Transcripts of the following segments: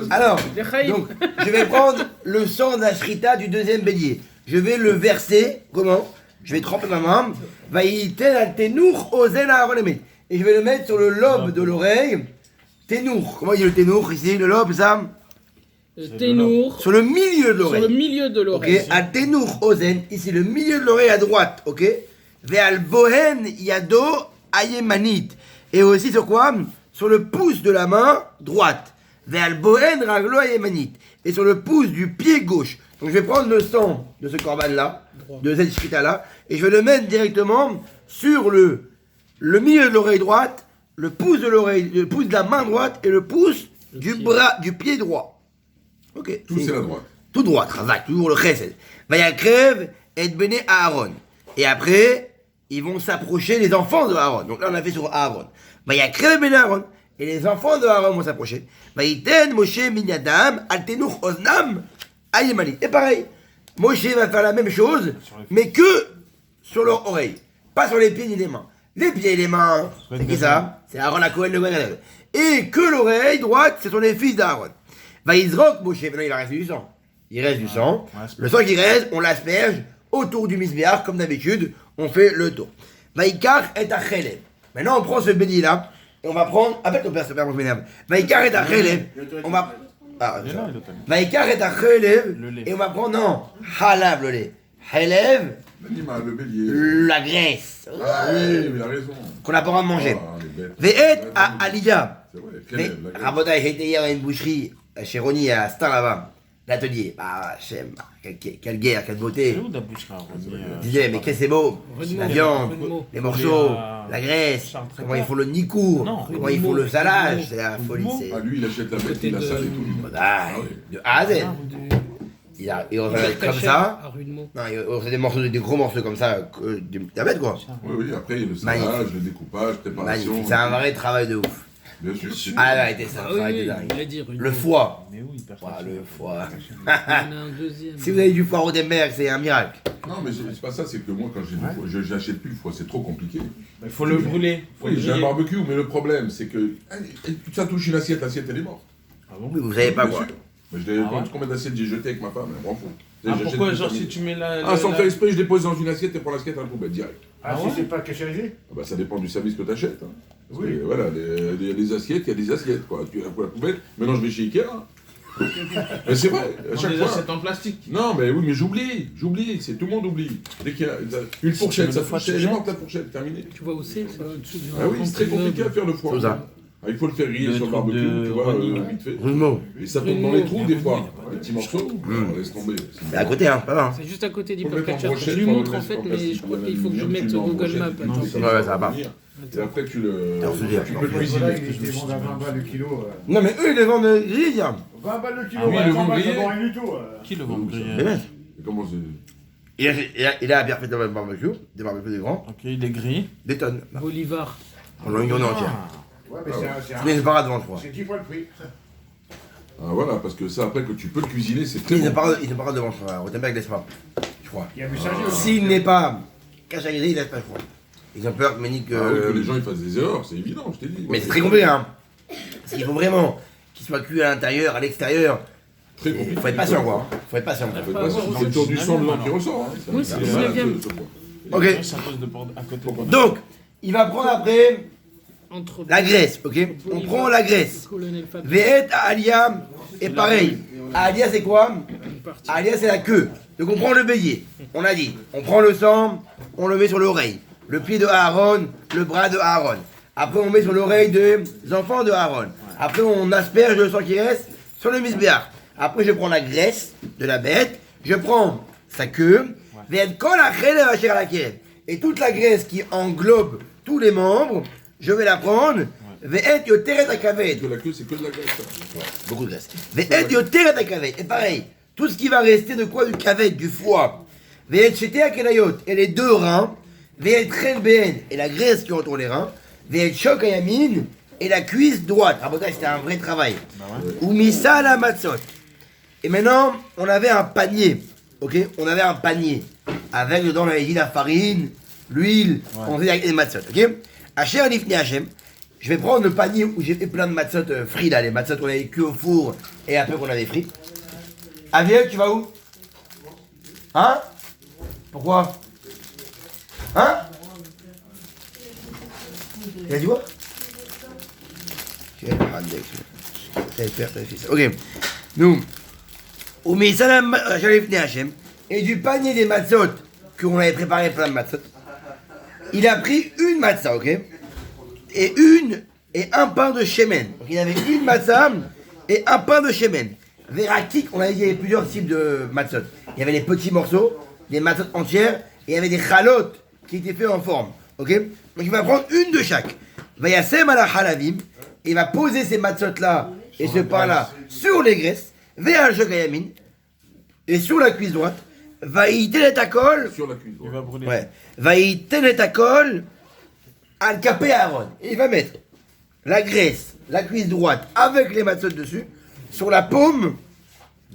Alors, donc, je vais prendre le sang de la shrita du deuxième bélier. Je vais le verser, comment? Je vais tremper ma main. Vaïten al tenour ozen Aaron emet. Et je vais le mettre sur le lobe de l'oreille. Ténour. Comment il dit le ténour ici? Le lobe, ça? Ténour. Sur le milieu de l'oreille. Sur le milieu de l'oreille. Ok. Al tenour ozen. Ici, le milieu de l'oreille à droite. Ok. Ve'al bohen yado ayemanit. Et aussi sur quoi? Sur le pouce de la main droite. Ve'al bohen raglo ayemanit. Et sur le pouce du pied gauche. Donc je vais prendre le sang de ce corban-là, de cette shrita-là, et je vais le mettre directement sur le milieu de l'oreille droite, le pouce de l'oreille, le pouce de la main droite et le pouce du bras, du pied droit. Ok. Tout c'est la droite. Tout droit, travail, toujours le chesed. Vayakrève et béné Aaron. Et après, ils vont s'approcher les enfants de Aaron. Donc là, on a fait sur Aaron. Vayakrève béné Aaron. Et les enfants de Aaron vont s'approcher. Vaïten Moshe minyadam altenuch oznam ayemali. Et pareil, Moshe va faire la même chose, mais que sur leur oreille. Pas sur les pieds ni les mains. Les pieds et les mains, c'est qui ça? C'est Aaron à Cohen le Gwenadel. Et que l'oreille droite, ce sont les fils d'Aaron. Vaïzrok Moshe, maintenant il reste du sang. Il reste du sang. Le sang qui reste, on l'asperge autour du misbéach, comme d'habitude, on fait le tour. Vaïkar et Achelev. Maintenant, on prend ce bélier-là, et on va prendre. Appelle ton père, je m'énerve. Vaïkar et Achelev. On va. Ah, Vaïkar et Achelev. Et on va prendre, non, Halav, le lait. Halev, L'animal, le bélier. la graisse. Ah oui, il a raison. Qu'on n'a pas le droit de manger. Ah, les bêtes. Ve'et à Aliyah. C'est vrai, Mais, Caleb, la graisse. Rabotai, j'ai été hier à une boucherie, chez Ronnie, à Star là-bas. L'atelier. Bah, Hachem, quelle guerre, quelle beauté. C'est où la boucherie Je disais, mais qu'est-ce que c'est beau. La viande, les morceaux, la graisse, comment ils font le nicour, comment ils font le salage, c'est la folie. C'est... Ah, lui, il achète la bête, il la salle et tout. Ah, de A à Z. Il refait comme ça. Non, il refait des morceaux, des gros morceaux comme ça, de la bête quoi. Oui, oui, après, le salage, le découpage, préparation. Magnifique, c'est un vrai travail de ouf. Bien sûr. Ah, la vérité, c'est un travail de dingue. Le foie. Mais oui, personne. Le foie. Il y en a un deuxième. Si vous avez du foie au Denberg, c'est un miracle. Non, mais c'est pas ça, c'est que moi, quand j'ai du foie, je n'achète plus le foie, c'est trop compliqué. Il faut le brûler. Oui, j'ai un barbecue, mais le problème, c'est que ça touche une assiette, l'assiette, elle est morte. Ah bon? Oui, vous savez pas Bien quoi. sûr. Mais je l'ai combien d'assiettes j'ai jetées avec ma femme, elle m'en fout. Ah, J'achète pourquoi, plus genre, ça, si mais- tu mets la. Ah, sans faire exprès, je dépose dans une assiette et prends l'assiette à la poubelle direct. Ah, si c'est pas caché. Ah bah, ça dépend du service que tu achètes. Hein. Parce Oui. que, voilà, il y a des assiettes, il y a des assiettes. Quoi. Tu as la poubelle. Maintenant, je vais chez Ikea. Mais c'est vrai, à On chaque les fois. achète en plastique. Non, mais oui, mais j'oublie. C'est tout le monde oublie. Dès qu'il y a une fourchette, tu ça mets le foie, fourchette, tu elle est jettes. morte la fourchette, terminé. Tu vois où c'est? C'est au-dessus du Ah oui, c'est très compliqué à faire le foie. C'est ça. Ah, il faut le faire griller Le sur le truc barbecue, de tu vois, Ronnie, vite fait. Roulement. Et ça tombe dans les trous des fois. Des petits morceaux, on laisse tomber. C'est à côté, hein, pas mal. C'est juste à côté Faut le mettre en d'Hypercatcher. brochette, Je lui faut le montre en mettre fait, en mais plastique, je crois ou qu'il faut que je aluminium, mette tu sur le mets en Google Maps. brochette, Attends. tu Ouais, ouais, ça va. Et après, tu le. Alors, je veux dire, Tu peux le cuisiner. Voilà, ils vendent à 20 balles le kilo. Non, mais eux, ils les vendent grillés, hein. 20 balles le kilo, Ah oui, ouais, le 100 balles, vendrier. ça vaut rien du tout. Qui le vend grillé? Mais ouais. Et comment c'est. Il a bien fait dans le barbecue, des barbecues des grands, Ok, il est gris. des tonnes. Bolivar. On l'a une journée entière. Ouais, mais c'est C'est une parade devant, je crois. c'est 10 fois le prix. Ah voilà, parce que ça, après, que tu peux le cuisiner, c'est très Ils ne bon. parlent devant, je crois. Rotenberg laisse pas, je crois. Il y a messager aussi. S'il n'est pas caché à griller, il laisse pas, je crois. Ils ont peur que Ménic. Ah oui, que les gens ils fassent des erreurs, c'est évident, je t'ai dit. Mais c'est très compliqué, hein. Parce qu'il faut vraiment qu'il soit cuit à l'intérieur, à l'extérieur. Très Il compliqué. faut être patient, quoi. Faut être patient. Faut être patient. C'est le tour du sang dedans qui ressort. Hein. Oui, c'est C'est le malade, 19e. ce point. Ok. Ça pose de porte à côté. Donc, il va prendre après Entre la graisse, ok. On prend la graisse. Colonel Fat. Ve'et à Alia, et pareil. Alia, c'est quoi? Une partie. Alia, c'est la queue. Donc on prend le bélier. On a dit, on prend le sang, on le met sur l'oreille. Le pied de Aaron, le bras de Aaron. Après, on met sur l'oreille des enfants de Aaron. Après, on asperge le sang qui reste sur le misbéach. Après, je prends la graisse de la bête. Je prends sa queue. Ve'et kol hachelev asher al hakerev. Et toute la graisse qui englobe tous les membres, je vais la prendre. Ve'et yoteret hakaved. Parce que la queue, c'est que de la graisse. Ça. Beaucoup de graisse. Ve'et yoteret hakaved. Et pareil, tout ce qui va rester de quoi? Du kaved, du foie. Ve'et shete hakelayot. Et les deux reins. Ve'et chen behen. Et la graisse qui entoure les reins. Ve'et shok hayamin. Et la cuisse droite. Rabotai, c'était un vrai travail. Ou misa la matzot. Et maintenant, on avait un panier. Ok? On avait un panier. Avec dedans, on avait dit la farine, l'huile. On faisait avec les matzot. Ok? Asher nifne Hashem. Je vais prendre le panier où j'ai fait plein de matzot frites, là, les matzot qu'on avait cuit au four et après qu'on avait frites. Aviel, tu vas où? Hein? Pourquoi? Hein? Il a dit quoi? Ok. Nous, au Misalam, j'allais venir Hachem, et du panier des matzot, qu'on avait préparé plein de matzot, il a pris une matzah, ok? Et un pain de shemen. Donc il avait une matzah et un pain de shemen. Vérakik, on avait dit, il y avait plusieurs types de matzot. Il y avait les petits morceaux, des matzot entières, et il y avait des chalotes qui étaient faits en forme, ok? Donc il va prendre une de chaque. Va yassem ala halavim, et il va poser ces matzot là et ce pain là sur les graisses, ve'al shokayamin, et sur la cuisse droite, va y télétacol. Sur la cuisse. Il va brûler. Ouais. Va y télétacol al capé Aaron. Et il va mettre la graisse, la cuisse droite avec les matzot dessus, sur la paume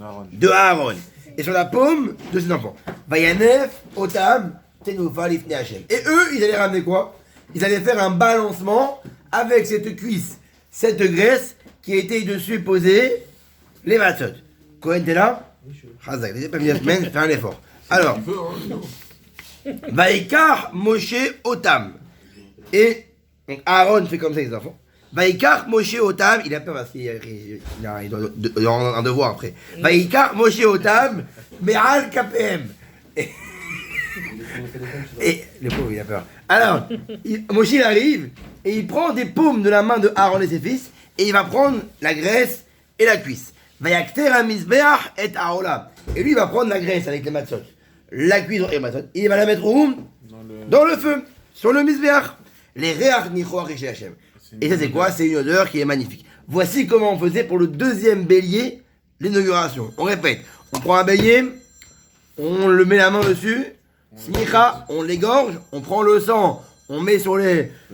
Aaron. de Aaron et sur la paume de ses enfants. Va yanef otam tenoufa lifnei Hashem. Et eux, ils allaient ramener quoi? Ils allaient faire un balancement avec cette cuisse, cette graisse qui était dessus posée, les matzot. Cohen, t'es là? Chazak, les pas mis la semaine, fais un effort. Alors, Il peut, hein, non. Vaikar Moshe Otam. Et donc Aaron fait comme ça avec les enfants. Vaikar Moshe Otam, il a peur parce qu'il doit avoir un devoir après. Vaikar Moshe Otam, Me'al KPM. Et le pauvre, il a peur. Alors, Moshe il arrive et il prend des paumes de la main de Aaron et ses fils et il va prendre la graisse et la cuisse. Vayakter Amizbeach et Aola. Et lui, il va prendre la graisse avec les matzot, la cuisse et les matzot, et il va la mettre où? Dans le feu, sur le Mizbeach. Les Reach Nichoach chez Hachem. Et ça, c'est quoi? C'est une odeur qui est magnifique. Voici comment on faisait pour le deuxième bélier, l'inauguration. On répète. On prend un bélier, on le met la main dessus, smicha, on l'égorge, on prend le sang, on met sur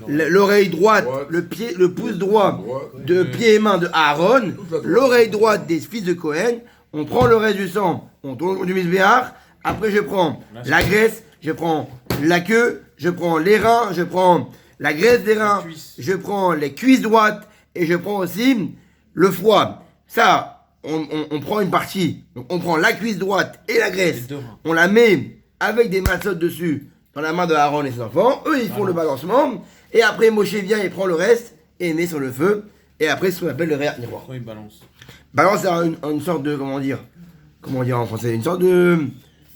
l'oreille droite, le pouce droit de pied et main de Aaron, l'oreille droite des fils de Cohen, on prend le reste du sang, on tourne autour du misbéach, après je prends la graisse, je prends la queue, je prends les reins, je prends la graisse des reins, je prends les cuisses droites et je prends aussi le foie. Ça, on prend une partie, donc on prend la cuisse droite et la graisse, on la met avec des matzot dessus dans la main de Aaron et ses enfants, eux ils font le balancement, et après Moshe vient et prend le reste et met sur le feu, et après c'est ce qu'on appelle le réa miroir. Quand il balance. Balance c'est une sorte de, comment dire en français, une sorte de,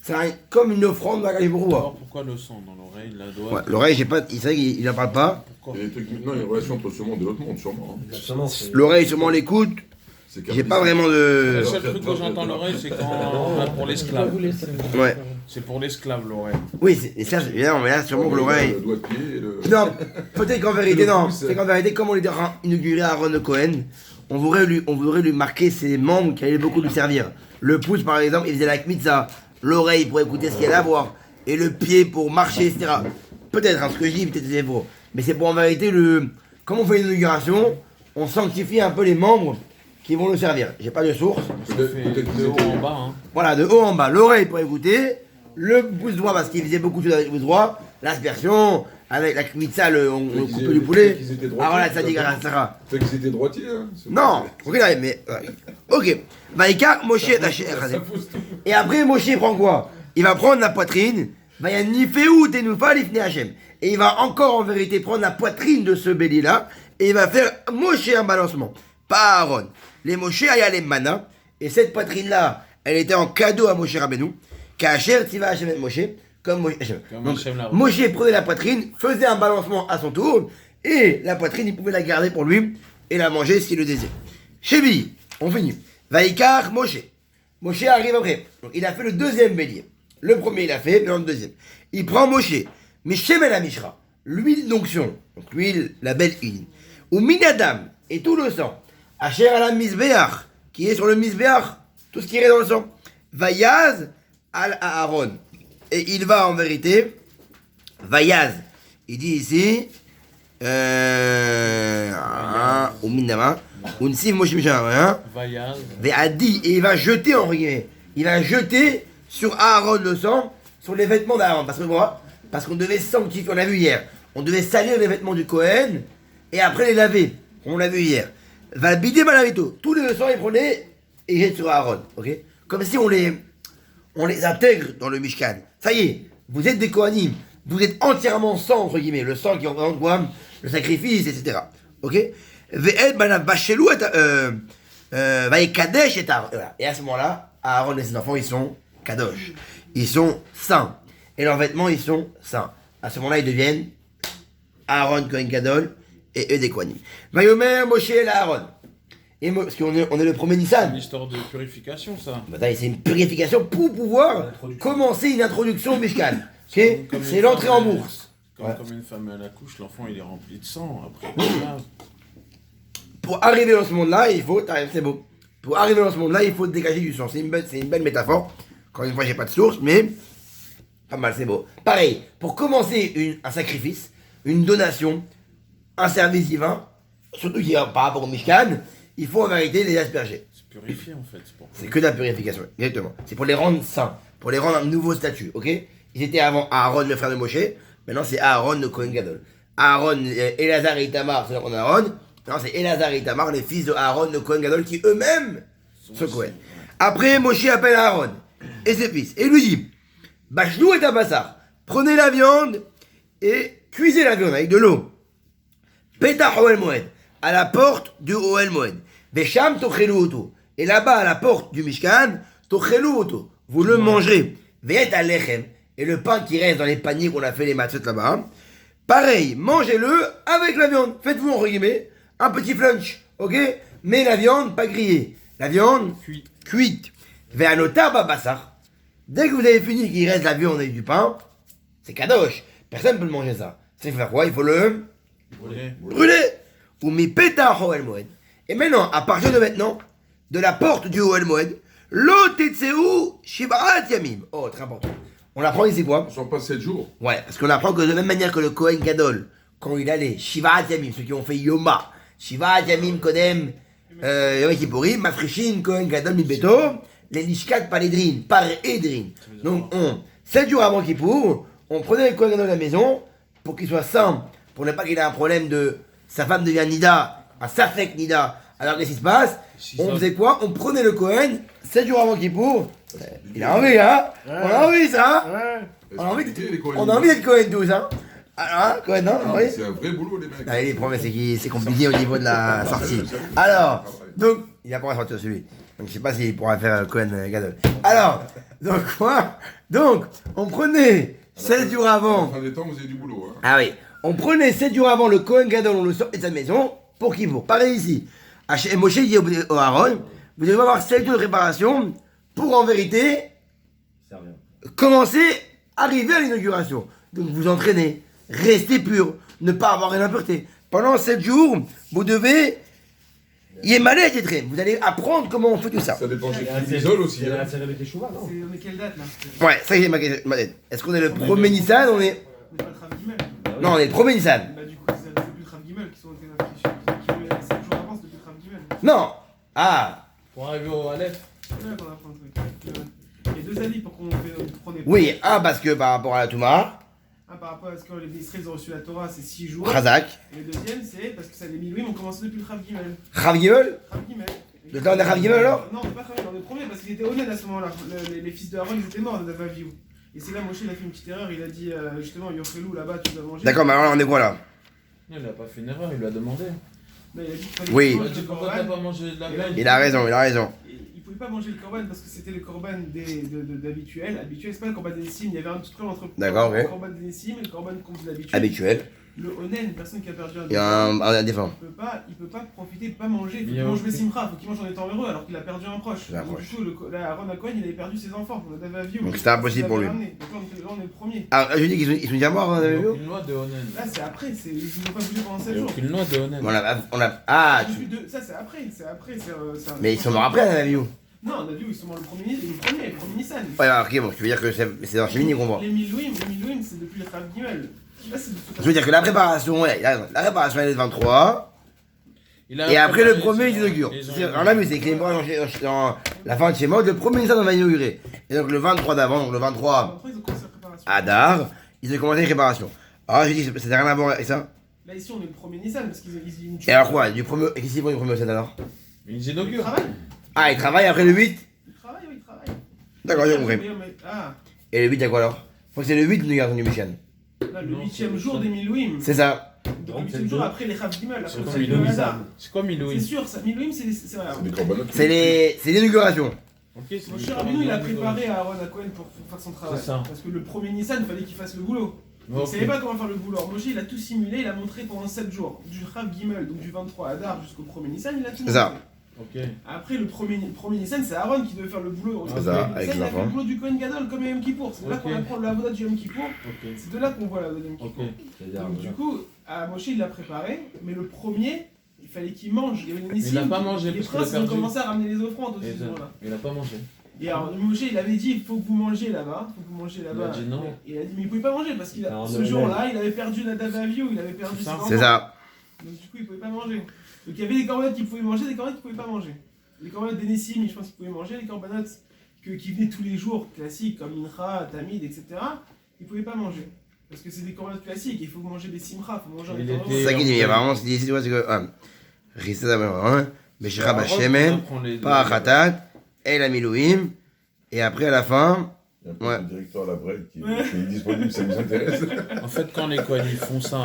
c'est comme une offrande à Alors Galibourou. pourquoi le sang dans l'oreille, la doigt? Ouais, l'oreille, j'ai pas, c'est vrai qu'il n'en parle pas. Il y a des trucs- non, il y a une relation entre ce monde et l'autre monde, sûrement. Hein. L'oreille sûrement l'écoute, C'est j'ai pas vraiment de... Le seul truc que j'entends l'oreille, c'est quand pour l'esclave. Ouais. C'est pour l'esclave l'oreille. Oui, et ça, c'est évidemment, mais là sûrement que l'oreille... Le doigt de pied et le... Non, peut-être qu'en vérité, Le non. pouce. C'est qu'en vérité, comme on était inauguré à Aaron Cohen, on voudrait lui marquer ses membres qui allaient beaucoup lui servir. Le pouce, par exemple, il faisait la kmitza. L'oreille pour écouter ce qu'il y a à voir. Et le pied pour marcher, etc. Peut-être, ce que je dis, peut-être c'est faux. Mais c'est pour en vérité comme on fait une inauguration, on sanctifie un peu les membres qui vont nous servir. J'ai pas de source. Peut-être De qu'ils haut étaient... en bas, hein. Voilà, de haut en bas. L'oreille pour écouter, le pouce droit parce qu'il faisait beaucoup de choses avec le pouce droit, l'aspersion, avec la kmitza, on coupait du poulet. Ah voilà, ça dit etc. Peut-être qu'ils étaient droitiers, hein. Non, ok, là, mais. Ok. Vaïka, Moshe, et après, Moshe prend quoi? Il va prendre la poitrine, va y a niféou tenoufa lifnei Hachem. Et il va encore en vérité prendre la poitrine de ce bélier-là, et il va faire Moshe un balancement. Pas Aaron. Les Moshe aya les mana, et cette poitrine-là, elle était en cadeau à Moshe Rabbeinu, Kacher tiva Hachem et Moshe, comme Moshe. Donc, Hachem l'a Moshe prenait la poitrine, faisait un balancement à son tour, et la poitrine, il pouvait la garder pour lui, et la manger s'il le désirait. Chébi, on finit. Vaïkar Moshe. Moshe arrive après. Donc, il a fait le deuxième bélier. Le premier, il a fait, mais le deuxième. Il prend Moshe. Mais Shemen la Mishra, l'huile d'onction, donc l'huile, la belle huile, ou Minadam, et tout le sang, Asher ala Mizbeach, qui est sur le Mizbeach, tout ce qui est dans le sang, Vayaz al Aaron. Et il va en vérité, Vayaz, il dit ici, ou Minadam, ou Nsiv Moshe Mishra, Vaillaz. Ve'adi, et il va jeter en guillemets. Il va jeter sur Aaron le sang, sur les vêtements d'Aaron. Parce que moi, parce qu'on devait sanctifier, on l'a vu hier, on devait salir les vêtements du Cohen et après les laver, comme on l'a vu hier. Va bider malavito. Tous les sangs, il prenait et il jette sur Aaron, ok? Comme si on les intègre dans le Mishkan. Ça y est, vous êtes des Kohanim, vous êtes entièrement sang, entre guillemets, le sang qui représente quoi? Le sacrifice, etc. Ok? Ve'ed banav bachelou vaïkadesh et voilà. Et à ce moment-là, Aaron et ses enfants, ils sont kadosh. Ils sont saints. Et leurs vêtements, ils sont saints. À ce moment-là, ils deviennent Aaron Kohen Gadol et eux des Kohanim. Vayomer Moshe et Aaron. Et parce qu'on est le premier C'est Nissan. une histoire de purification, ça. C'est une purification pour pouvoir commencer une introduction au Mishkan. Ok? Comme C'est une l'entrée femme, en bourse. Comme une femme à la couche, l'enfant il est rempli de sang. Après, voilà. Pour arriver dans ce monde-là, il faut. C'est beau. Pour arriver dans ce monde-là, il faut dégager du sang. C'est une belle métaphore. Encore une fois, j'ai pas de source, mais pas mal, c'est beau. Pareil, pour commencer un sacrifice, une donation, un service divin, surtout par rapport au Mishkan, il faut en vérité les asperger. C'est purifié en fait. C'est que de la purification, exactement. C'est pour les rendre saints, pour les rendre un nouveau statut, ok? Ils étaient avant Aaron, le frère de Moshe, maintenant c'est Aaron, le Kohen Gadol. Aaron, Elazar et Itamar, c'est l'enfant d'Aaron. Maintenant c'est Elazar et Itamar, les fils de Aaron, le Kohen Gadol, qui eux-mêmes sont Kohen. Après, Moshe appelle Aaron et ses fils, et lui dit, Bachelou et Tabassar, prenez la viande et cuisez la viande avec de l'eau. Pétah Oel Moed, à la porte du Oel Moed. Vesham Tochelu Oto. Et là-bas, à la porte du Mishkan, Tochelu Oto. Vous le mangerez. Ve'et Alechem. Et le pain qui reste dans les paniers qu'on a fait les matzot là-bas. Pareil, mangez-le avec la viande. Faites-vous, entre guillemets, un petit flunch. Ok? Mais la viande, pas grillée. La viande, cuite. Ve'anotar babassar. Dès que vous avez fini qu'il reste la viande et du pain, c'est kadosh. Personne ne peut le manger ça. C'est faire quoi? Il faut le brûler. Ou mi pétah Oel Moed. Et maintenant, à partir de maintenant, de la porte du Oel Moed, lo tetseu shivat yamim. Oh, très important. On apprend ici quoi? On s'en passe 7 jours. Ouais, parce qu'on apprend que de la même manière que le Kohen Gadol, quand il allait, Shivat Yamim, ceux qui ont fait Yoma, Shivat Yamim Kodem, Yom Kippourim, Mafrishin, Kohen Gadol, Mibeto, les Lishkat Paledrin, par Edrin. Donc, 7 jours avant Kippour, on prenait le Kohen Gadol à la maison, pour qu'il soit sain, pour ne pas qu'il ait un problème de, sa femme devient Nida, un Safek Nida. Alors qu'est-ce qui se passe? On faisait quoi? On prenait le Kohen, 7 jours avant Kippour. Il a envie, hein? On a envie, ça, hein? Ouais. On a envie d'être Cohen tous, hein? Ah, hein, Cohen, non? Oui. C'est un vrai boulot, les mecs. Ah, les problèmes, c'est compliqué au niveau de la sortie. Alors, donc, il a pas sortir celui. Donc, je sais pas s'il pourra faire Cohen Gadol. Alors, donc, quoi? Donc, on prenait 7 jours À la avant. fin des temps, vous avez du boulot. Hein. Ah oui. On prenait 7 jours avant le Cohen Gadol, on le sortait de sa maison pour Kippour. Pareil ici. Moshe dit au Aaron, vous devez avoir 7 jours de réparation pour en vérité commencer, arriver à l'inauguration. Donc vous entraînez, restez pur, ne pas avoir une impureté. Pendant 7 jours, vous devez Yémalé et Tétré. Vous allez apprendre comment on fait tout ça. Ça dépend chez qui isole aussi. Il y a Hein. la célébrité Chouva, non? On est quelle date là? Ouais, ça y est ma tête. Est-ce qu'on est le premier Nissan? On est. On est pas le Trav Gimel. Non, on est le premier Nissan. Bah du coup c'est depuis le Trav Gimel qui sont inscrits qui met 7 jours d'avance depuis le Trav Gimel. Non. Ah. Pour arriver au Aleph. C'est là qu'on apprend le truc. Il y a 2 avis pour qu'on fait notre premier. Oui, un parce que par rapport à la Touma, Par rapport à ce que les Israéliens ont reçu la Torah, c'est 6 jours. Khazak, Et le deuxième, c'est parce que ça, les Milouim ont commencé depuis le Trav Gimel. Rav Gimel. Trav Gimel. Donc là, on est Rav Gimel alors? Non, on n'est pas Trav Gimel, on est le premier parce qu'il était honnête à ce moment-là. Les fils de Aaron, ils étaient morts de Davaviou. Et c'est là Moshe il a fait une petite erreur, il a dit justement Yochelou là-bas tu dois manger. D'accord, mais alors là, on est quoi là? Non, il a pas fait une erreur, il lui a demandé. Là, il a dit qu'il fallait Oui. qu'il Il a mange dit le pourquoi korban. t'as pas mangé de la viande? Il a raison. Il pouvait pas manger le korban parce que c'était le korban d'habituel. Habituel, c'est pas le korban des Nissim, il y avait un truc entre D'accord, le ok. korban des Nissim et le korban qu'on faisait d'habitude. Habituel. Le Onen, une personne qui a perdu un Il y a un défunt. il peut pas profiter, il peut pas manger, il faut Il y qu'il a mange aucun- le simcha, faut qu'il mange en étant heureux alors qu'il a perdu un proche. Un Donc, proche. du coup, là, Aaron Cohen, il avait perdu ses enfants, on avait vu. Donc, c'était impossible pour lui. Donc là, on est le premier. Ah, je dis qu'ils sont déjà morts, vous Il avez n'y vu? a aucune loi de Onen. Là, c'est après, ils n'ont pas bougé pendant 7 Il n'y a jours. aucune loi de Onen. Ah, Ça, c'est après, mais ils sont morts après, la vie. Non, on a vu, ils sont morts le premier Nissan. Ouais, alors, ok, bon, je veux dire que c'est dans Chimini qu'on voit. Les Milouim, c'est depuis le Trav Gimel. Là, c'est Je veux dire que la préparation, ouais, la préparation elle est le 23, et après le premier, ils inaugurent. On a vu, c'est écrit dans la fin de chez moi, le premier Nissan on va inaugurer. Et donc le 23 d'avant, donc le 23 Après, ils ont commencé la préparation. Adar, ils ont commencé les préparations. Alors, je dis, ça n'a rien à voir avec ça? Là, ici, on est le premier Nissan parce qu'ils une Et alors quoi, qu'est-ce qu'ils font du premier au 7 alors? Mais ils Ils inaugurent. travaillent. Ah, ils travaillent après le 8? Ils travaillent, oui, ils travaillent. D'accord, j'ai compris. Ah, Et le 8, y'a quoi alors? Je crois que c'est le 8 nous garçons du Michigan. là, le Non, 8ème c'est- jour des Milouim. C'est ça. Donc, le 8ème jour après les Rav Gimel. C'est après quoi le Milouim Hadar. C'est quoi C'est Milouim? sûr, ça, Milouim, c'est vrai. C'est des corbanotes. C'est l'inauguration. Ok, c'est Mon du cher Corban Rabbeinu, il a Milouim. préparé à Aaron à Cohen pour faire son travail. C'est ça. Parce que le premier Nissan, il fallait qu'il fasse le boulot. Il Ok. savait pas comment faire le boulot. Alors Moshe, il a tout simulé, il a montré pendant 7 jours. Du Rav Gimel, donc du 23 Hadar jusqu'au premier Nissan, il a tout C'est montré. ça. Ok. Après, le premier Nissan, c'est Aaron qui devait faire le boulot. C'est ça, Le premier avec Nissan, il les a fait enfants. le boulot du Cohen Gadol comme Yom Kippour. C'est de là Ok. qu'on apprend la voda du Yom Kippour. Ok. C'est de là qu'on voit la voda du Yom Ok. Kippour. Donc du coup, à Moshe, il l'a préparé, mais le premier, il fallait qu'il mange. Il y avait les Il a pas mangé Les parce qu'il a princes, ils ont perdu. commencé à ramener les offrandes aussi Et ce ça, jour-là. il a pas mangé. Et alors, Moshe, il avait dit, il faut que vous mangiez là-bas. Faut que vous mangiez là-bas. Il a dit non. Et il a dit, mais il pouvait pas manger parce qu'il Alors, ce on jour-là, il avait perdu Nadav et Avihu, il avait perdu C'est ses ça. enfants. C'est ça. Donc du coup, il pouvait pas manger. Donc il y avait des corbanotes qui pouvaient manger, des corbanotes qui pouvaient pas manger. Les corbanotes d'Enessim, je pense qu'ils pouvaient manger. Les corbanotes qui venaient tous les jours, classiques, comme Mincha, Tamid, etc., ils pouvaient pas manger. Parce que c'est des corbanotes classiques, il faut manger des simcha, il faut manger Il des était- C'est ça qui dit, il y a vraiment ce qu'il dit ici, tu vois, c'est que. Rissa d'abord, Beshira Bashemen, Parachatat, El Amilouim, et après à la fin. Il y a un peu Ouais. le directeur à la Brette qui est disponible, ça nous intéresse. En fait, quand les Kohen ils font ça,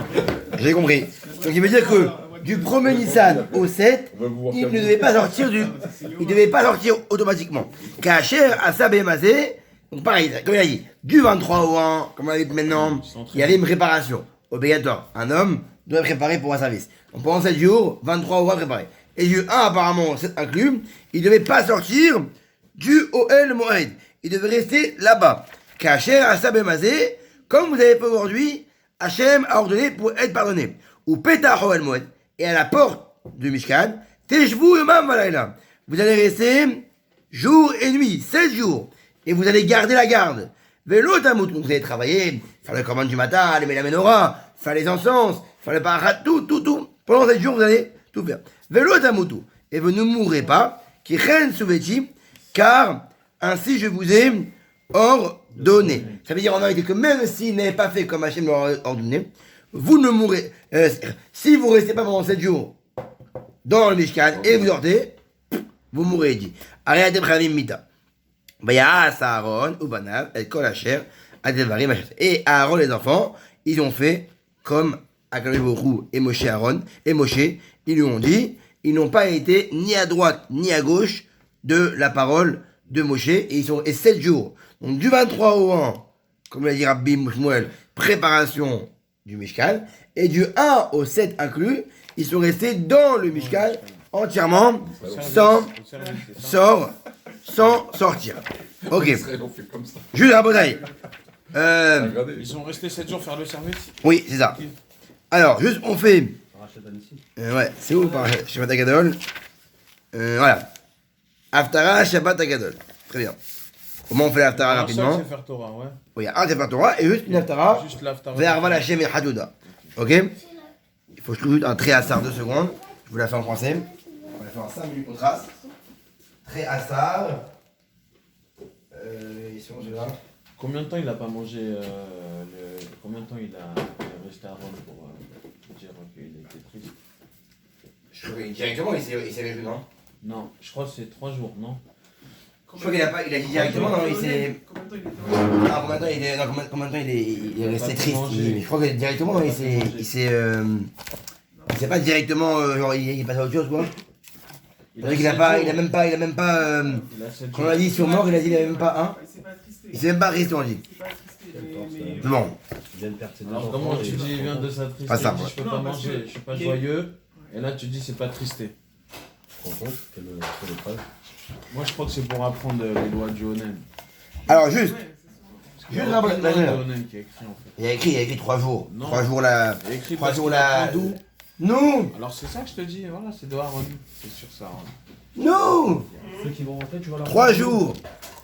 J'ai compris. Donc il veut dire que du premier Nissan au 7, On va vous voir il ne faire- devait pas sortir il devait pas sortir automatiquement. Kacher, Asab et Mazé, donc pareil, comme il a dit, du 23 au 1, comme on l'a dit maintenant, il y avait une préparation obligatoire. Un homme doit préparer pour un service. Donc pendant 7 jours, 23 au 1 préparé. Et du 1 apparemment, 7 inclus, il ne devait pas sortir du OL Moed. Il devait rester là-bas. Kacher, Asab et Mazé, comme vous avez fait aujourd'hui, Hachem a ordonné pour être pardonné. Ou Petah OL Moed. Et à la porte du Mishkan, Teshvu Yomam Valayla. Vous allez rester jour et nuit, 7 jours. Et vous allez garder la garde. Vélo Tamout, donc vous allez travailler, faire le commande du matin, allumer la menorah, faire les encens, faire le parat, tout. Pendant 7 jours, vous allez tout faire. Vélo Tamoutou. Et vous ne mourrez pas, qui reine souveti, car ainsi je vous ai ordonné. Ça veut dire en vérité que même s'il n'est pas fait comme Hachem l'a ordonné, vous ne mourrez. Si vous restez pas pendant 7 jours dans le Mishkan et vous sortez, vous mourrez dit. Arrêtez Bravim Mita. Vaya Aaron, Ubanav, et Kol Asher, Adevarim Asher. Et Aaron, les enfants, ils ont fait comme Akadosh Baruch Hu et Moshe Aaron, et Moshe, ils lui ont dit, ils n'ont pas été ni à droite ni à gauche de la parole de Moshe, et ils sont, et 7 jours. Donc du 23 au 1, comme l'a dit Rabbi Shmuel, préparation du Mishkan, et du 1 au 7 inclus, ils sont restés dans le Mishkan entièrement, sans sortir. Ok. On fait comme ça. Juste à Bodaï. Regardez. ils sont restés 7 jours faire le service. Oui, c'est ça. Alors, juste, on fait. Rachel Anissi. Ouais, c'est où par Shabbat Agadol voilà. Haftara, Shabbat Agadol. Très bien. Comment on fait l'Haftara Alors, ça, rapidement? c'est faire Torah, ouais. Oui, il y a un Sefer Torah et juste une Haftara. Juste l'Haftara. Vers Arval Hashem et Hadouda. Ok? Il faut que je trouve un trait assar 2 secondes. Je vous la fais en français. On va la faire en 5 minutes, on trace. Trait assar. Ils sont là. Combien de temps il a pas mangé Combien de temps il est resté à Rome pour dire qu'il était triste? Je crois que directement, il s'est réjoui, non? Non, je crois que c'est 3 jours, non? Je crois qu'il a pas, il a dit directement, non, il s'est. Combien de temps il était Ah, combien de temps il est, non, combien de temps il est resté pas triste? mangé. Je crois que directement, il s'est pas directement, genre, il est passé à autre chose, quoi. C'est-à-dire qu'il a pas, il a même pas, Il a 7 quand jours. on a dit sur mort, il a dit il avait même pas un. Il s'est pas attristé. Il s'est même pas resté, on dit. Il s'est pas attristé. Mais Bon, Il vient de perdre ses deux Alors enfants. comment tu et- dis il vient de s'attrister, Pas ça, il dit, ouais. je peux Non, pas parce manger, que je suis pas il est- joyeux, et là tu dis c'est pas tristé. Tu te rends compte quelle épreuve. Moi je crois que c'est pour apprendre les lois du Onen. alors juste, ouais, c'est ça. Il y a Juste aucune la- loi la- du Onen qui est écrit en fait. il a écrit 3 jours. Non. 3 jours là. Il y a écrit 3 parce jours qu'il là. apprend d'où. Non! Alors c'est ça que je te dis, voilà, c'est de Aaron. C'est sur ça. Aaron. Non! Ceux qui vont rentrer, tu vas leur 3 jours!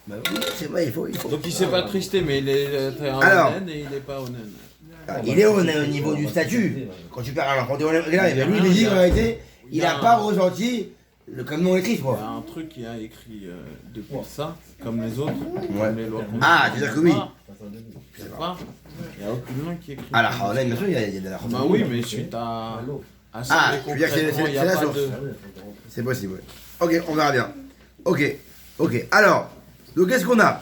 Bah oui, c'est vrai, il faut. Donc il s'est pas tristé, mais il est un Alors. Onen et il est pas Onen. Ah, il est au niveau du statut. Quand tu perds un enfant, là, lui, il dit en réalité, il n'a pas ressenti comme non écrit, Il y quoi. a un truc qui a écrit depuis ça, comme les autres, Ouais. comme les lois qu'on Ah, a. tu veux dire que oui. Je sais pas. Il n'y a aucune langue qui est écrite. Ah, la Haolen, bien sûr, il y a de la Bah oui, mais suite à Ah, ça, je veux dire que c'est concrètement, il n'y c'est a la pas source. de. C'est possible, ouais. Ok, on verra bien. Ok. Alors, donc qu'est-ce qu'on a?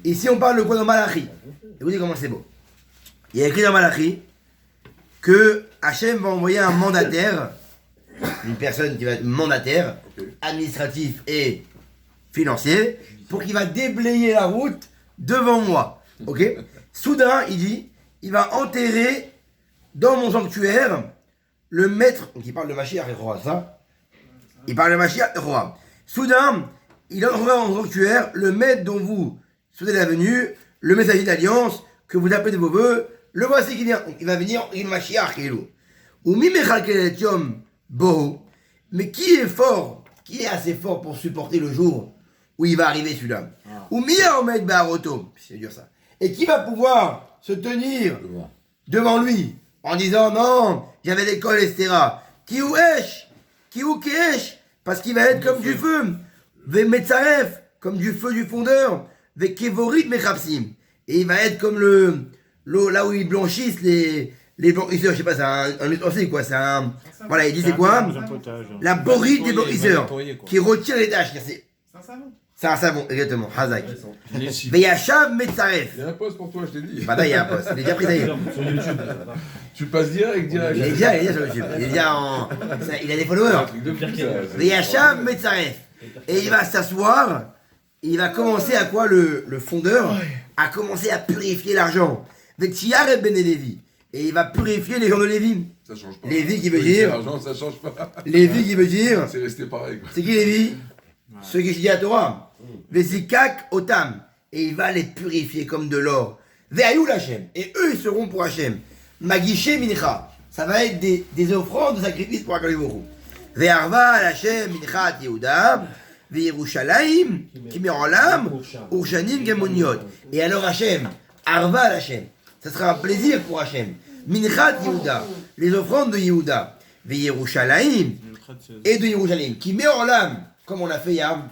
Ici, on parle de quoi dans Malachi? Écoutez comment c'est beau. Il y a écrit dans Malachi que Hachem va envoyer un mandataire, une personne qui va être mandataire, administratif et financier, pour qu'il va déblayer la route devant moi. Ok? Soudain, il dit, il va enterrer dans mon sanctuaire le maître, donc il parle de Mashiach et Roi, ça? Il parle de Mashiach et Roi. Soudain, il entrera dans mon sanctuaire le maître dont vous souhaitez la venue, le messager d'alliance que vous appelez de vos voeux, le voici qui vient. Donc, il va venir, il Mashiach et Elou. Ou mimechal yom bohu. Mais qui est fort, qui est assez fort pour supporter le jour où il va arriver celui-là? Ou miya omed ba'aroto. C'est dur ça. Et qui va pouvoir se tenir devant lui en disant non, j'avais l'école, etc. Qui ou esh, qui ou kesh, parce qu'il va être comme du feu. Ve metzaref, comme du feu du fondeur. Ve kevorit mechapsim. Et il va être comme l'eau là où ils blanchissent les blanchisseurs, je sais pas, c'est un ustensile quoi, c'est un. Voilà, il dit c'est quoi? La borite des blanchisseurs qui retire les taches. C'est un savon. C'est un savon, exactement, Hazak. Les Veyachav metzaref. Il y a un poste pour toi, je t'ai dit. Bah là, il y a un poste, il est déjà pris, ça y est. Sur YouTube. Tu passes direct. Il est déjà sur YouTube, il est déjà en. Il a des followers. Veyachav metzaref. Et il va s'asseoir, il va commencer à quoi le fondeur? A commencé à purifier l'argent. Vechiar et Ben Lévi. Et il va purifier les gens de Lévi. Ça change pas. Lévi qui veut dire. L'argent, ça change pas. Lévi qui veut dire. C'est resté pareil, quoi. C'est qui Lévi? Ceux qui étudient la Torah. Vesikak Otam. Et il va les purifier comme de l'or. Veayou Hachem. Et eux, ils seront pour Hachem. Magiché Mincha. Ça va être des offrandes de sacrifice pour Akadosh Baruch Hu. Ve'arva Hachem Minchat Yehuda. Ve'Yerushalayim. Kimerolam. Urshanim Gemoniot. Et alors Hachem. Arva Hachem. Ça sera un plaisir pour Hachem. Minchat Yehuda. Les offrandes de Yehuda. Ve'Yerushalayim. Et de Yerushalayim. Kimerolam. Comme on l'a fait il y a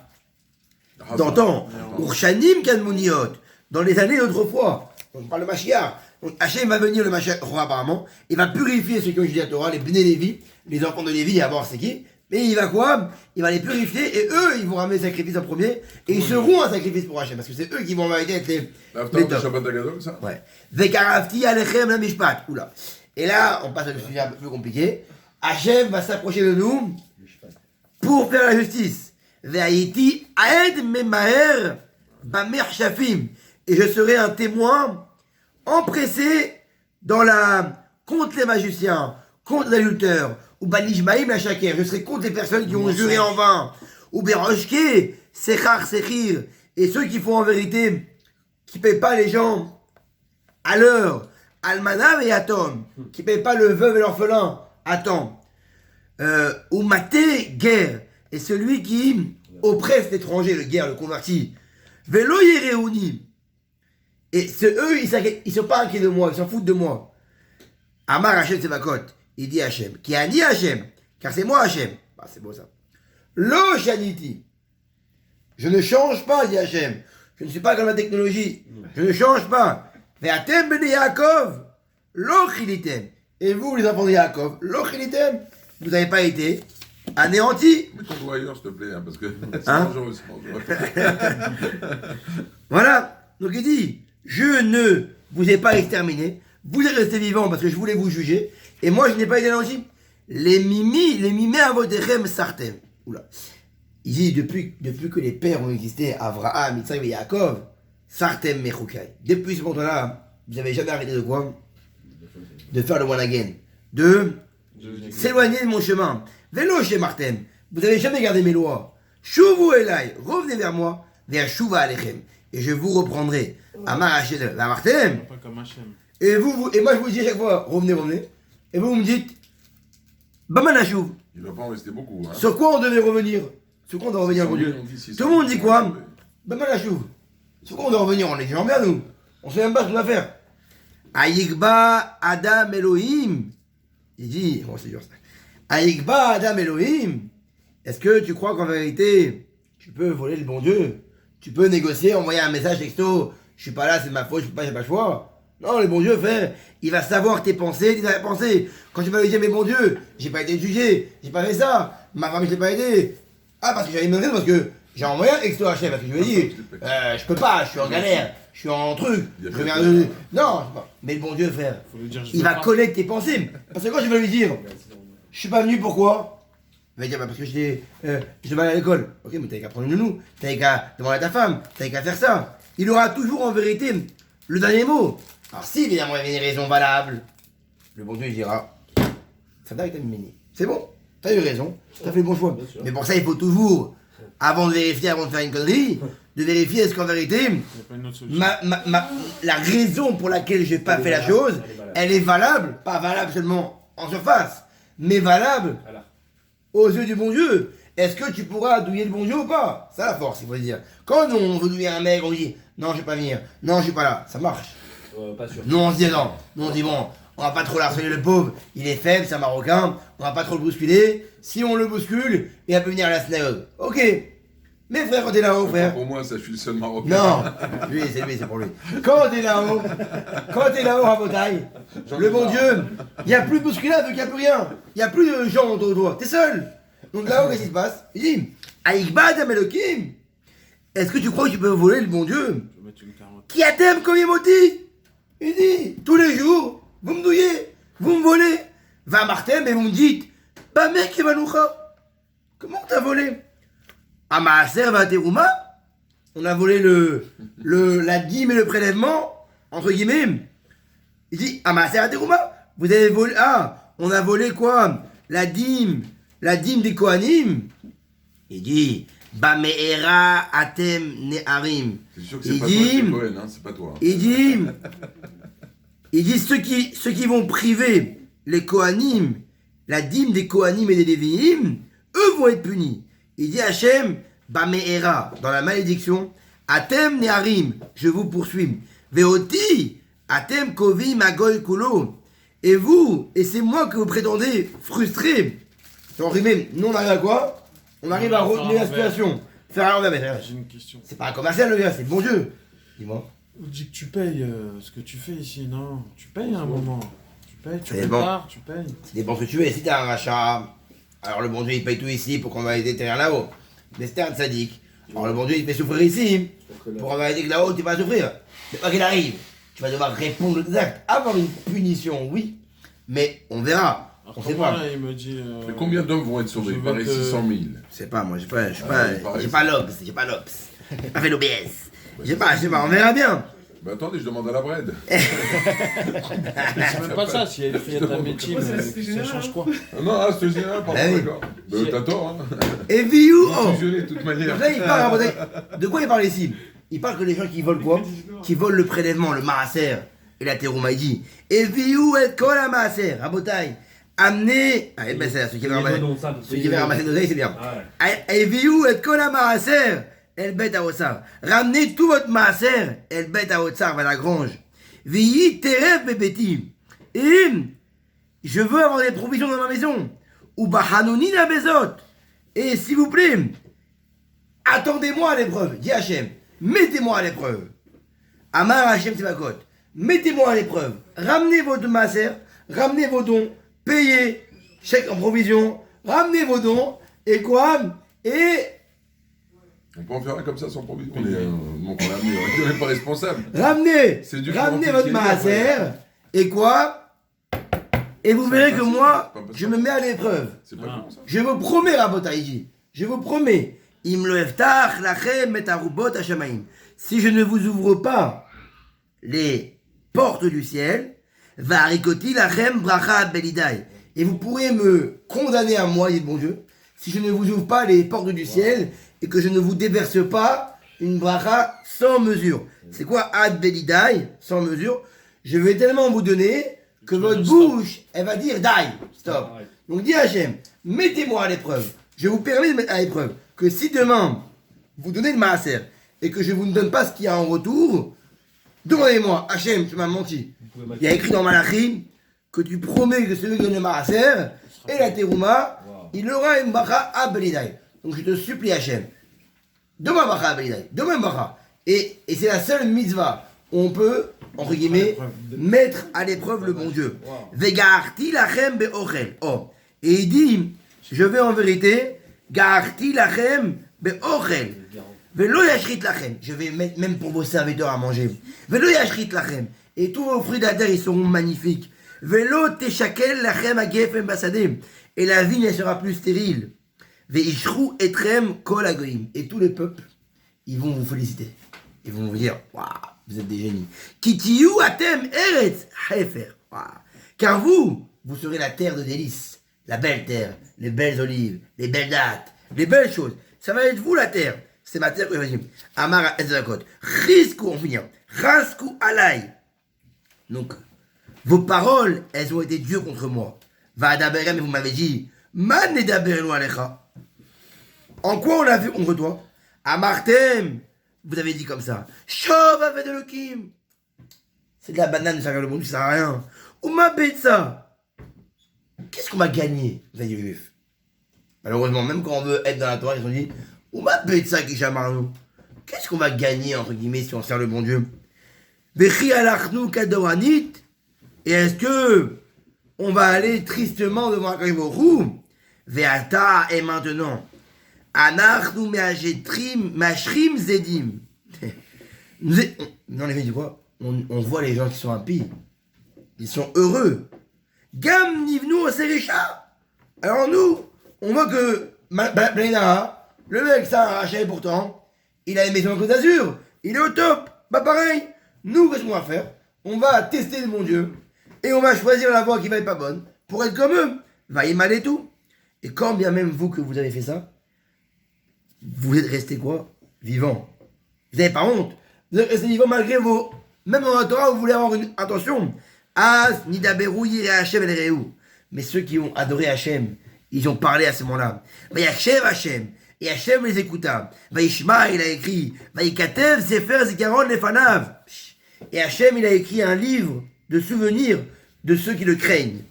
d'antan. Urshanim Kanmuniot. Dans les années d'autrefois. On parle de Mashiach. Donc Hachem va venir, le Mashiach roi apparemment. Il va purifier ceux qui ont étudié la Torah, les Bnei Lévi, les enfants de Lévi, à voir c'est qui. Mais il va quoi? Il va les purifier et eux, ils vont ramener le sacrifice en premier. Et ils seront un sacrifice pour Hachem. Parce que c'est eux qui vont en vérité être les L'after de top. Shabbat Agadol, ça? Ouais. Vekarafti alechem la mishpat. Oula. Et là, on passe à un sujet un peu plus compliqué. Hachem va s'approcher de nous pour faire la justice. Ve'ayiti aed memaher bamer shafim. Et je serai un témoin empressé contre les magiciens, contre les adultères, ou banishmaim la shaker. Je serai contre les personnes qui ont juré en vain. Ou beroshke, sechar sechir. Et ceux qui font en vérité, qui ne payent pas les gens à l'heure. Almanav et Atom, qui ne payent pas le veuve et l'orphelin à temps. Ou maté, guerre. Et celui qui oppresse l'étranger, le guerre, le converti. Velo yereuni. Et eux, ils ne sont pas inquiets de moi, ils s'en foutent de moi. Amar Hachem Tsevakot, il dit Hachem, qui a dit Hachem, car c'est moi Hachem. Bah, c'est beau ça. Lo Shaniti. Je ne change pas, dit Hachem. Je ne suis pas comme la technologie. Je ne change pas. Ve'atem bnei Yaakov, lo chilitem. Et vous, les enfants de Yaakov, lo chilitem, vous n'avez pas été anéantis. Mets ton doigt ailleurs, s'il te plaît, hein, parce que c'est Hein? dangereux. Voilà. Donc il dit, je ne vous ai pas exterminé. Vous êtes restés vivants parce que je voulais vous juger. Et moi, je n'ai pas été anéanti. Les mimés à votre rem sartem. Oula. Il dit, depuis que les pères ont existé, Abraham, Yitzhak et Yaakov, sartem mechukai. Depuis ce moment-là, vous n'avez jamais arrêté de quoi? De faire le one again. De s'éloigner de mon chemin. Vélo chez Martem. Vous n'avez jamais gardé mes lois. Shuvu elai. Revenez vers moi. Vers Shuva alechem. Et je vous reprendrai. Amar Hachem. La Martem. Pas comme Hachem. Et moi je vous dis à chaque fois, revenez. Et vous me dites, Bamanachouv. Il va pas en rester beaucoup. Hein. Sur quoi on devait revenir? Sur quoi on doit revenir, mon Dieu? Tout le monde dit quoi? Bamanachouv. Sur quoi on doit revenir? On est gens bien, nous. On sait même pas ce qu'on va faire. Ayikba Adam Elohim. Il dit, oh c'est dur ça. Ayikba Adam Elohim. Est-ce que tu crois qu'en vérité, tu peux voler le bon Dieu? Tu peux négocier, envoyer un message texto je suis pas là, c'est ma faute, j'ai pas le choix. Non, le bon Dieu, frère, il va savoir tes pensées, tes pensées. Quand tu vas lui dire, mais bon Dieu, j'ai pas été jugé, j'ai pas fait ça, ma femme, je l'ai pas aidé. Ah, parce que j'avais une raison, parce que j'ai envoyé un exto Hachem, parce que je lui ai dit, je peux pas, je suis en galère, je suis en truc, je viens de. Non, je sais pas. Mais le bon Dieu, frère, Faut lui dire, je il veux va pas. connaître tes pensées. Parce que quand je vais lui dire, je suis pas venu, pourquoi? Il va dire, bah parce que je vais aller à l'école. Ok, mais t'avais qu'à prendre une nounou, t'avais qu'à demander à ta femme, t'avais qu'à faire ça. Il aura toujours en vérité le dernier mot. Alors si évidemment il y a des raisons valables, le bon Dieu il dira, ça t'a mini. C'est bon, t'as eu raison, t'as fait le bon choix. Mais pour ça il faut toujours, avant de vérifier, avant de faire une connerie, de vérifier est-ce qu'en vérité, Il n'y a pas une autre solution. la raison pour laquelle j'ai pas fait la chose, elle est valable, pas valable seulement en surface, mais valable aux yeux du bon Dieu. Est-ce que tu pourras douiller le bon Dieu ou pas? C'est la force, il faut le dire. Quand nous, on veut douiller un mec, on dit non, je vais pas venir, non, je suis pas là, ça marche. Pas sûr. Nous, on se dit non, nous, on dit bon, on va pas trop harceler le pauvre, il est faible, c'est un Marocain, on va pas trop le bousculer. Si on le bouscule, il peut venir à la synagogue. Ok. Mais frère, quand t'es là-haut, frère. Pour moi, ça, je suis le seul Marocain. Non, lui, c'est pour lui. Quand t'es là-haut, à Botaï, le bon Dieu, il n'y a plus de bousculade, il n'y a plus rien. Il n'y a plus de gens autour de toi. T'es seul. Donc là-haut, qu'est-ce qui se passe? Il dit, Aïkbad Amelokim, est-ce que tu crois que tu peux voler le bon Dieu? Je vais mettre une carotte. Qui a t'aime comme il moti? Il dit, tous les jours, vous me douillez, vous me volez. Va Martin, et vous me dites, bah mec, Evanoucha, comment t'as volé? À Maaser Vaterouma, on a volé la dîme et le prélèvement, entre guillemets. Il dit, à Maaser Vaterouma, vous avez volé, on a volé quoi? La dîme des Kohanim. Il dit, Bameera Atem Neharim. C'est sûr que Il c'est pas dit- toi, c'est Cohen, hein, c'est pas toi. Il dit ceux qui vont priver les Kohanim, la dîme des Kohanim et des Lévi'im, eux vont être punis. Il dit Hachem, Bameera, dans la malédiction, Atem Neharim, je vous poursuis. Veoti, Atem Kovim Agoy Kulo. Et vous, et c'est moi que vous prétendez frustrer. En rime, nous on arrive à quoi? On arrive à retenir la situation. Faire à l'envers, mais J'ai une question. c'est pas un commercial le gars, c'est le bon Dieu. Dis-moi. On dit que tu payes ce que tu fais ici, non? Tu payes à un moment. Tu payes, tu C'est bon. prépares, tu payes. Ça dépend ce que tu veux. Si t'as un rachat, alors le bon Dieu il paye tout ici pour qu'on va aider derrière là-haut. Mais si t'es un sadique, alors le bon Dieu il fait souffrir ici pour qu'on va aider que là-haut tu vas souffrir. Mais quoi qu'il arrive, tu vas devoir répondre aux actes. Avoir une punition, oui, mais on verra. Alors, On sait comment, pas. là, il me dit. Mais combien d'hommes vont être sauvés? je Il vais paraît te- 600 000. Je sais pas, moi j'ai pas il paraît j'ai ça. pas l'Obs, j'ai pas fait l'OBS. Je sais pas, on verra bien. Bah attendez, je demande à la Bred. Mais c'est même pas ça, s'il y a une fille à ta métier, Ouais, c'est ça général, change quoi? Ah non, ah, c'est général, pardon, Ah oui. d'accord. Bah, t'as tort, hein. Et Viou, oh. Fusionné de toute manière. Donc là, il parle, de quoi il parle ici? Il parle que les gens qui volent quoi? Qui volent le prélèvement, le maaser et la terouma. Il dit, et viou et kol la maaser, rabotai, amenez, ah, eh ben c'est ceux qui veulent ramasser nos oreilles, c'est bien. Et viou et kol la maaser, elle bête à Otsar. Ramenez tout votre maaser, elle bête à Otsar, vers la grange. Viyi teref bebeti. Et je veux avoir des provisions dans ma maison. Ou bahanoni la bezot. Et s'il vous plaît, attendez-moi à l'épreuve, dit Hachem, mettez-moi à l'épreuve. Amar Hachem Tzvakot, mettez-moi à l'épreuve, ramenez votre maaser, ramenez vos dons, payez, chèque en provision, ramenez vos dons, et quoi? Et On peut en faire un comme ça sans provision. On est, mon qu'on l'a mis, on n'est pas responsable. ramenez C'est du votre compliqué, maaser, ouais. et quoi? Et vous C'est verrez pas que facile, moi, c'est pas facile. je me mets à l'épreuve. C'est pas comme ça. Je vous promets, Rabotaïji, je vous promets, Im lo eftach lachem et arubot hashamaim. Si je ne vous ouvre pas les portes du ciel, va harikoti lachem bracha belidai. Et vous pourrez me condamner à moi, dit le bon Dieu, si je ne vous ouvre pas les portes du ciel et que je ne vous déverse pas une bracha sans mesure. C'est quoi ad belidai, sans mesure? Je vais tellement vous donner que votre bouche, elle va dire dai, stop. Donc dis Hachem, mettez-moi à l'épreuve. Je vous permets de mettre à l'épreuve que si demain vous donnez le maaser et que je vous ne donne pas ce qu'il y a en retour, demandez-moi, Hachem, tu m'as menti. Il y a écrit dans Malachim que tu promets que celui qui donne le maaser et la terouma, il aura une bracha abelidai. Donc je te supplie Hachem, donne-moi bracha abelidai, donne-moi une bracha. Et c'est la seule mitzvah où on peut, entre guillemets, mettre à l'épreuve le bon Dieu. Vegarti lachem be'ochel. Oh. Et il dit, je vais en vérité, garti lachem be'ochel. Velo yashrit lachem. Je vais mettre même pour vos serviteurs à manger. Velo yashrit lachem. Et tous vos fruits de la terre, ils seront magnifiques. Velo teshakel lachem agefem basadem. Et la vigne, elle sera plus stérile. Veishru etrem kol agoim. Et tous les peuples, ils vont vous féliciter. Ils vont vous dire, waouh, vous êtes des génies. Kitiyu atem eretz hefer. Car vous serez la terre de délices. La belle terre, les belles olives, les belles dattes, les belles choses. Ça va être vous la terre. C'est ma terre que je vais dire. Amar Ezrakot. Risku, on finit. Rasku alay. Donc, vos paroles, elles ont été dures contre moi. Va adaberem, et vous m'avez dit, man nedaberenu alecha. En quoi on l'a vu contre toi? Amartem, vous avez dit comme ça. Chov avec de l'okim. C'est de la banane, ça regarde le monde, ça sert à rien. Ou ma bête ça. Qu'est-ce qu'on va gagner, les juifs? Malheureusement, même quand on veut être dans la Torah, ils ont dit, ou ma bête ça qui chamarnou. Qu'est-ce qu'on va gagner, entre guillemets, si on sert le bon Dieu? Vechi alachnu kadoranit. Et est-ce que on va aller tristement devant un Kadosh? Veata, et maintenant. Anachnu mashrim zedim. Non, les mecs, du quoi? On voit les gens qui sont impies. Ils sont heureux. Gam nivnu oserisha. Alors nous, on voit que Blénara, le mec, ça a arraché pourtant. Il a une maison en Côte d'Azur. Il est au top. Bah pareil. Nous, qu'est-ce qu'on va faire? On va tester le bon Dieu. Et on va choisir la voie qui va être pas bonne. Pour être comme eux. Va y mal et tout. Et quand bien même vous que vous avez fait ça, vous êtes resté quoi? Vivant. Vous n'avez pas honte. Vous êtes resté vivant malgré vos... Même dans la Torah, vous voulez avoir une attention. Az, Nidaberu, Yireh Hashem, El Rehu. Mais ceux qui ont adoré Hashem, ils ont parlé à ce moment-là. Vayachshev Hashem. Et Hashem les écouta. Vayishma, il a écrit. Vayikatev, Sefer, Zikaron, Lefanav. Et Hashem, il a écrit un livre de souvenirs de ceux qui le craignent.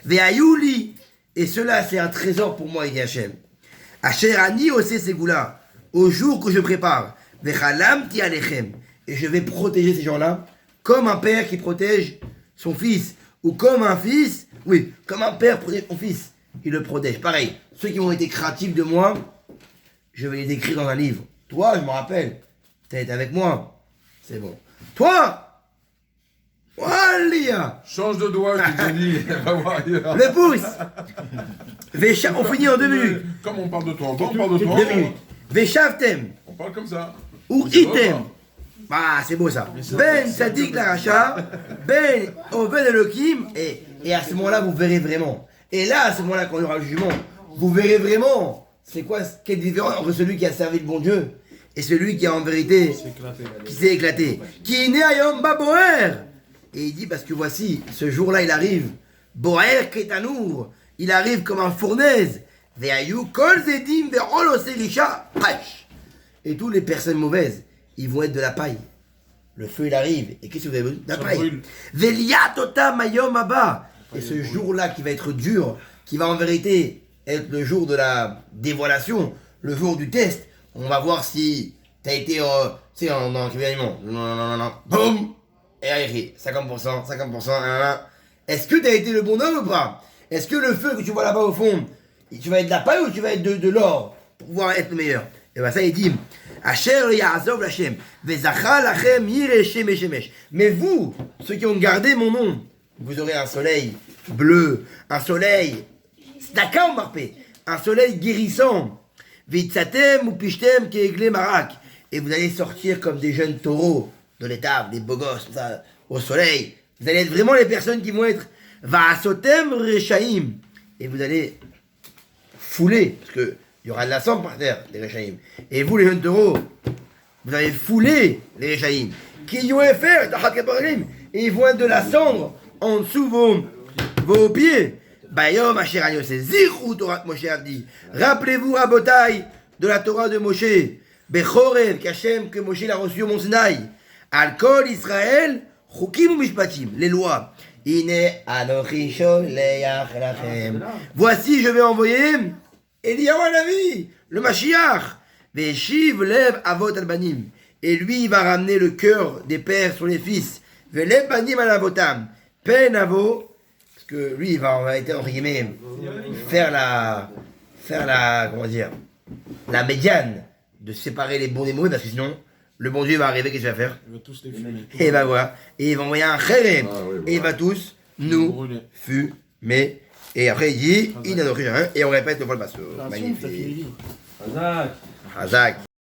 Vayayuli. Et cela, c'est un trésor pour moi, il dit Hashem. Asher ani ose segula. Au jour que je prépare. Vechalamti alechem. Et je vais protéger ces gens-là comme un père qui protège son fils. Ou comme un fils, oui, comme un père protège son fils. Il le protège. Pareil, ceux qui ont été craintifs de moi, je vais les écrire dans un livre. Toi, je me rappelle, tu as été avec moi. C'est bon. Toi, Walia, Change de doigt, je t'ai dit. Va voir ailleurs. le pouce. On finit en 2 minutes. Comme on parle de toi, on parle de toi. 2 minutes. Veshavtem. On parle comme ça. Ou item. Ah, c'est beau ça. Ben Sadik la Racha, Ben Oved Elohim, et à ce moment-là, vous verrez vraiment. Et là, à ce moment-là, quand il y aura le jugement, vous verrez vraiment c'est quoi, quelle différence entre celui qui a servi le bon Dieu et celui qui a en vérité, qui s'est éclaté. Qui n'est ayom ba boer. Et il dit, parce que voici, ce jour-là, il arrive. Boer ketanour. Il arrive comme un fournaise. Ve'ayu kol zedim ve'ol oserisha. Et toutes les personnes mauvaises, ils vont être de la paille. Le feu, il arrive. Et qu'est-ce que vous avez besoin? De la paille. Veliatota mayom abba. Et ce jour-là qui va être dur, qui va en vérité être le jour de la dévoilation, le jour du test, on va voir si t'as été, tu sais, en événement. Non. Boum! Et là, il écrit 50%, 50%, Est-ce que t'as été le bon homme ou pas? Est-ce que le feu que tu vois là-bas au fond, tu vas être de la paille ou tu vas être de l'or pour pouvoir être le meilleur? Et bien ça, il dit, Asher Ya'azov Lachem, Vezacha Lachem Yireshem Eshemesh. Mais vous, ceux qui ont gardé mon nom, vous aurez un soleil bleu, un soleil Staka ou Marpé, un soleil guérissant. Vitzatem ou Pishtem Keegle Marak. Et vous allez sortir comme des jeunes taureaux de l'étable, des beaux gosses, ça, au soleil. Vous allez être vraiment les personnes qui vont être Va'asotem Rechaim. Et vous allez fouler, parce que il y aura de la sang par terre, les Rechaim. Et vous, les jeunes taureaux, vous allez fouler les Rechaim. Qui y ont fait, et ils vont être de la cendre en dessous vos pieds. Bayom Asher Yosef, Zichru Torah Moshe Avdi. Rappelez-vous à Botaï de la Torah de Moshe. Bechorev, Kachem, que Moshe l'a reçu au Mont Sinaï. Al-Kol Israël, Chukim ou Mishpatim, les lois. Ine Anochi Sholeach Lachem. Voici, je vais envoyer Eliyahu Hanavi, le Mashiach. Veshiv Lev Avot Albanim. et lui, il va ramener le cœur des pères sur les fils. Velem banim alavotam. Penavo, parce que lui, il va, en réalité, entre guillemets, faire la, comment dire, la médiane de séparer les bons des mauvais, parce que sinon, le bon Dieu va arriver, qu'est-ce qu'il va faire? Il va tous les fumer. Et il va voir, et il va envoyer un chérém, Ah, oui, et il va voilà. tous nous Brûler. fumer. Et après, il dit, il n'a rien, et on répète le vol parce que magnifique. Razak. Hazak.